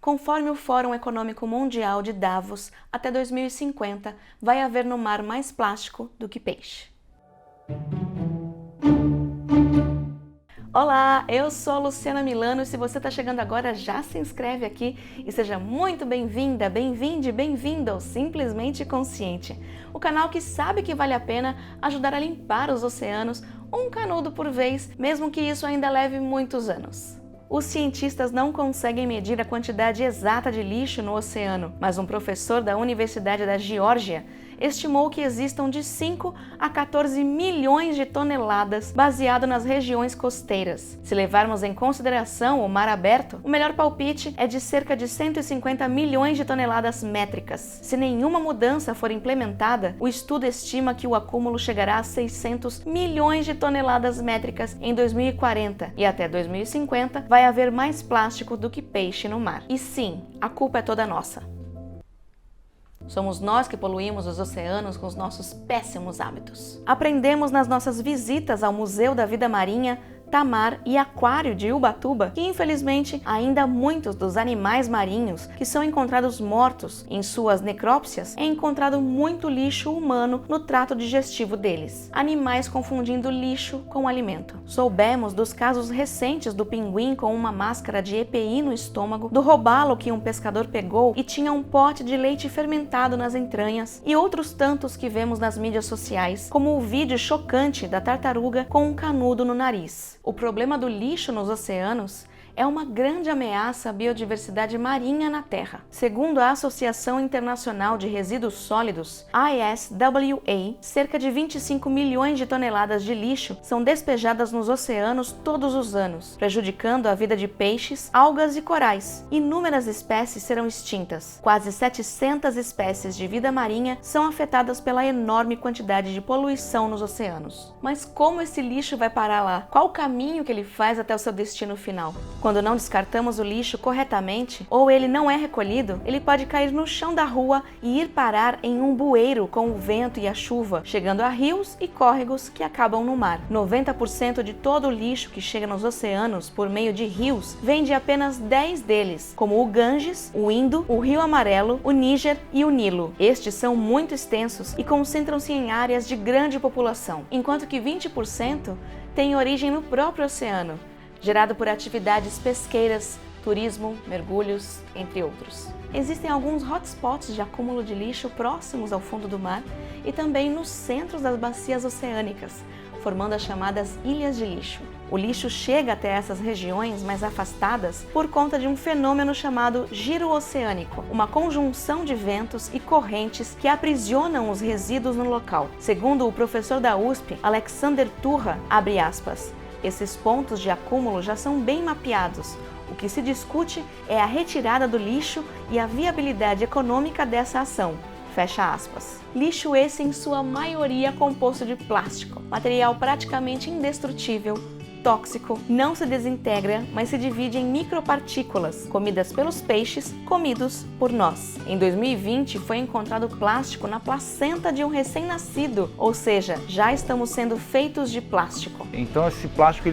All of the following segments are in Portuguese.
Conforme o Fórum Econômico Mundial de Davos, até 2050 vai haver no mar mais plástico do que peixe. Olá, eu sou a Luciana Milano e se você está chegando agora, já se inscreve aqui e seja muito bem-vinda, bem-vinde, bem-vindo ao Simplesmente Consciente, o canal que sabe que vale a pena ajudar a limpar os oceanos um canudo por vez, mesmo que isso ainda leve muitos anos. Os cientistas não conseguem medir a quantidade exata de lixo no oceano, mas um professor da Universidade da Geórgia estimou que existam de 5 a 14 milhões de toneladas baseado nas regiões costeiras. Se levarmos em consideração o mar aberto, o melhor palpite é de cerca de 150 milhões de toneladas métricas. Se nenhuma mudança for implementada, o estudo estima que o acúmulo chegará a 600 milhões de toneladas métricas em 2040 e até 2050 vai haver mais plástico do que peixe no mar. E sim, a culpa é toda nossa. Somos nós que poluímos os oceanos com os nossos péssimos hábitos. Aprendemos nas nossas visitas ao Museu da Vida Marinha, Tamar e Aquário de Ubatuba que, infelizmente, ainda muitos dos animais marinhos que são encontrados mortos em suas necrópsias é encontrado muito lixo humano no trato digestivo deles. Animais confundindo lixo com alimento. Soubemos dos casos recentes do pinguim com uma máscara de EPI no estômago, do robalo que um pescador pegou e tinha um pote de leite fermentado nas entranhas e outros tantos que vemos nas mídias sociais, como o vídeo chocante da tartaruga com um canudo no nariz. O problema do lixo nos oceanos é uma grande ameaça à biodiversidade marinha na Terra. Segundo a Associação Internacional de Resíduos Sólidos, ISWA, cerca de 25 milhões de toneladas de lixo são despejadas nos oceanos todos os anos, prejudicando a vida de peixes, algas e corais. Inúmeras espécies serão extintas. Quase 700 espécies de vida marinha são afetadas pela enorme quantidade de poluição nos oceanos. Mas como esse lixo vai parar lá? Qual o caminho que ele faz até o seu destino final? Quando não descartamos o lixo corretamente, ou ele não é recolhido, ele pode cair no chão da rua e ir parar em um bueiro com o vento e a chuva, chegando a rios e córregos que acabam no mar. 90% de todo o lixo que chega nos oceanos por meio de rios vem de apenas 10 deles, como o Ganges, o Indo, o Rio Amarelo, o Níger e o Nilo. Estes são muito extensos e concentram-se em áreas de grande população, enquanto que 20% têm origem no próprio oceano, gerado por atividades pesqueiras, turismo, mergulhos, entre outros. Existem alguns hotspots de acúmulo de lixo próximos ao fundo do mar e também nos centros das bacias oceânicas, formando as chamadas ilhas de lixo. O lixo chega até essas regiões mais afastadas por conta de um fenômeno chamado giro oceânico, uma conjunção de ventos e correntes que aprisionam os resíduos no local. Segundo o professor da USP, Alexander Turra, abre aspas, esses pontos de acúmulo já são bem mapeados. O que se discute é a retirada do lixo e a viabilidade econômica dessa ação. Fecha aspas. Lixo esse em sua maioria composto de plástico, material praticamente indestrutível, tóxico, não se desintegra, mas se divide em micropartículas, comidas pelos peixes, comidos por nós. Em 2020, foi encontrado plástico na placenta de um recém-nascido, ou seja, já estamos sendo feitos de plástico. Então esse plástico,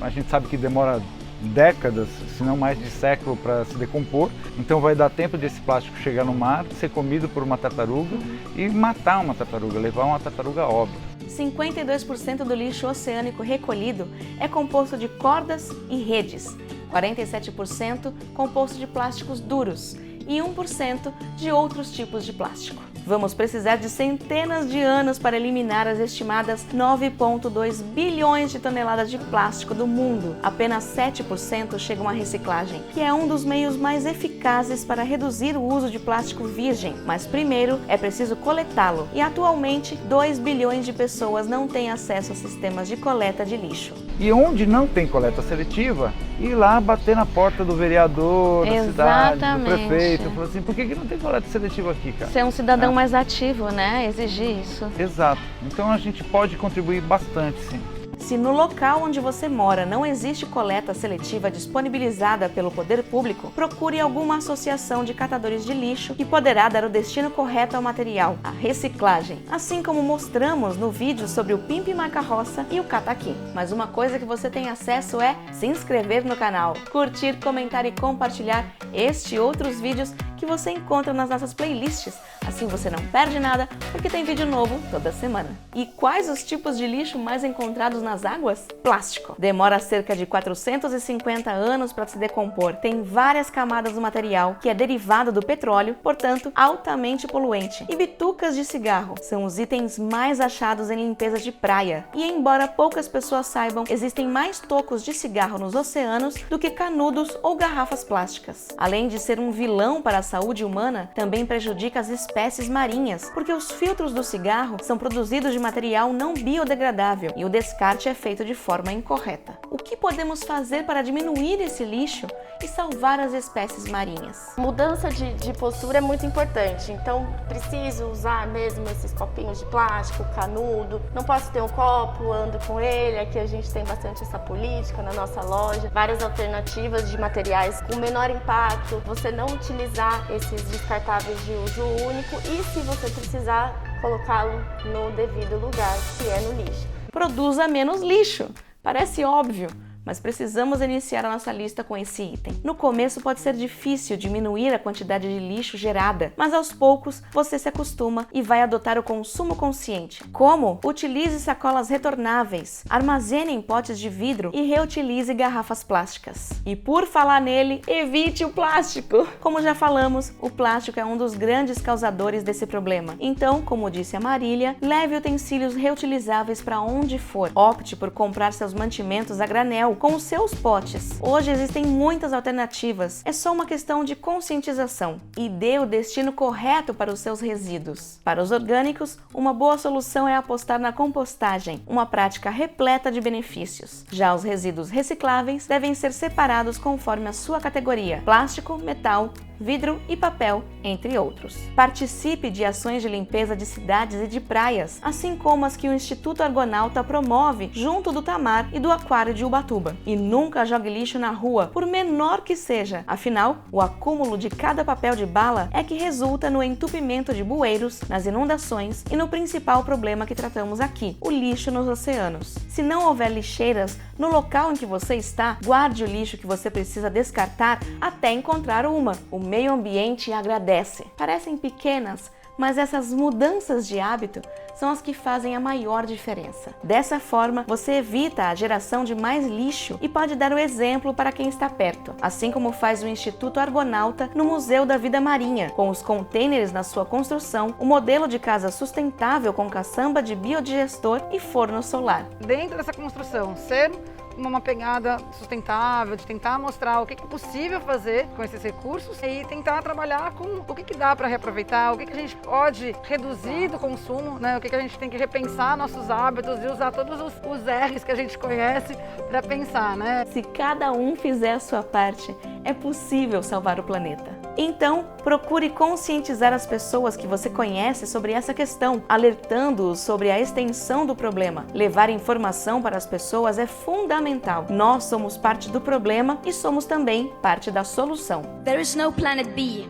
a gente sabe que demora décadas, se não mais de século para se decompor, então vai dar tempo desse plástico chegar no mar, ser comido por uma tartaruga e matar uma tartaruga, levar uma tartaruga a óbito. 52% do lixo oceânico recolhido é composto de cordas e redes, 47% composto de plásticos duros e 1% de outros tipos de plástico. Vamos precisar de centenas de anos para eliminar as estimadas 9,2 bilhões de toneladas de plástico do mundo. Apenas 7% chegam à reciclagem, que é um dos meios mais eficazes para reduzir o uso de plástico virgem. Mas primeiro é preciso coletá-lo, e atualmente 2 bilhões de pessoas não têm acesso a sistemas de coleta de lixo. E onde não tem coleta seletiva, ir lá bater na porta do vereador, da cidade, do prefeito, falar assim, por que não tem coleta seletiva aqui, cara? Ser um cidadão mais ativo, né? Exigir isso. Exato. Então a gente pode contribuir bastante, sim. Se no local onde você mora não existe coleta seletiva disponibilizada pelo poder público, procure alguma associação de catadores de lixo que poderá dar o destino correto ao material, a reciclagem, assim como mostramos no vídeo sobre o Pimp Marca-Roça e o Cataqui. Mas uma coisa que você tem acesso é se inscrever no canal, curtir, comentar e compartilhar este e outros vídeos que você encontra nas nossas playlists. Assim você não perde nada, porque tem vídeo novo toda semana. E quais os tipos de lixo mais encontrados nas águas? Plástico. Demora cerca de 450 anos para se decompor. Tem várias camadas do material, que é derivado do petróleo, portanto, altamente poluente. E bitucas de cigarro são os itens mais achados em limpeza de praia. E embora poucas pessoas saibam, existem mais tocos de cigarro nos oceanos do que canudos ou garrafas plásticas. Além de ser um vilão para a saúde humana, também prejudica as espécies marinhas, porque os filtros do cigarro são produzidos de material não biodegradável e o descarte é feito de forma incorreta. O que podemos fazer para diminuir esse lixo e salvar as espécies marinhas? Mudança de postura é muito importante, então preciso usar mesmo esses copinhos de plástico, canudo, não posso ter um copo, ando com ele, aqui a gente tem bastante essa política na nossa loja, várias alternativas de materiais com menor impacto, você não utilizar esses descartáveis de uso único e se você precisar colocá-lo no devido lugar, que é no lixo. Produza menos lixo. Parece óbvio, mas precisamos iniciar a nossa lista com esse item. No começo pode ser difícil diminuir a quantidade de lixo gerada, mas aos poucos você se acostuma e vai adotar o consumo consciente. Como? Utilize sacolas retornáveis, armazene em potes de vidro e reutilize garrafas plásticas. E por falar nele, evite o plástico! Como já falamos, o plástico é um dos grandes causadores desse problema. Então, como disse a Marília, leve utensílios reutilizáveis para onde for. Opte por comprar seus mantimentos a granel com os seus potes. Hoje existem muitas alternativas, é só uma questão de conscientização e dê o destino correto para os seus resíduos. Para os orgânicos, uma boa solução é apostar na compostagem, uma prática repleta de benefícios. Já os resíduos recicláveis devem ser separados conforme a sua categoria: plástico, metal, vidro e papel, entre outros. Participe de ações de limpeza de cidades e de praias, assim como as que o Instituto Argonauta promove junto do Tamar e do Aquário de Ubatuba. E nunca jogue lixo na rua, por menor que seja. Afinal, o acúmulo de cada papel de bala é que resulta no entupimento de bueiros, nas inundações e no principal problema que tratamos aqui, o lixo nos oceanos. Se não houver lixeiras no local em que você está, guarde o lixo que você precisa descartar até encontrar uma. O meio ambiente agradece. Parecem pequenas, mas essas mudanças de hábito são as que fazem a maior diferença. Dessa forma, você evita a geração de mais lixo e pode dar o exemplo para quem está perto, assim como faz o Instituto Argonauta no Museu da Vida Marinha, com os containers na sua construção, o modelo de casa sustentável com caçamba de biodigestor e forno solar. Dentro dessa construção, ser uma pegada sustentável, de tentar mostrar o que é possível fazer com esses recursos e tentar trabalhar com o que dá para reaproveitar, o que a gente pode reduzir do consumo, né? O que a gente tem que repensar nossos hábitos e usar todos os R's que a gente conhece para pensar, né? Se cada um fizer a sua parte, é possível salvar o planeta. Então, procure conscientizar as pessoas que você conhece sobre essa questão, alertando-os sobre a extensão do problema. Levar informação para as pessoas é fundamental. Nós somos parte do problema e somos também parte da solução. There is no planet B.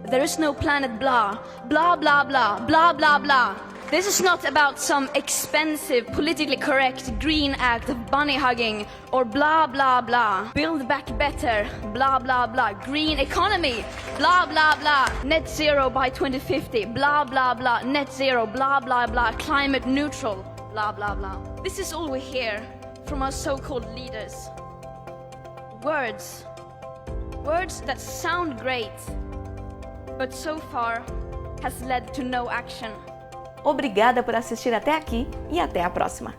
There is no planet blah. Blah, blah, blah. Blah, blah, blah. This is not about some expensive, politically correct green act of bunny hugging or blah blah blah. Build back better, blah blah blah. Green economy, blah blah blah. Net zero by 2050, blah blah blah. Net zero, blah blah blah. Climate neutral, blah blah blah. This is all we hear from our so-called leaders. Words. Words that sound great, but so far has led to no action. Obrigada por assistir até aqui e até a próxima!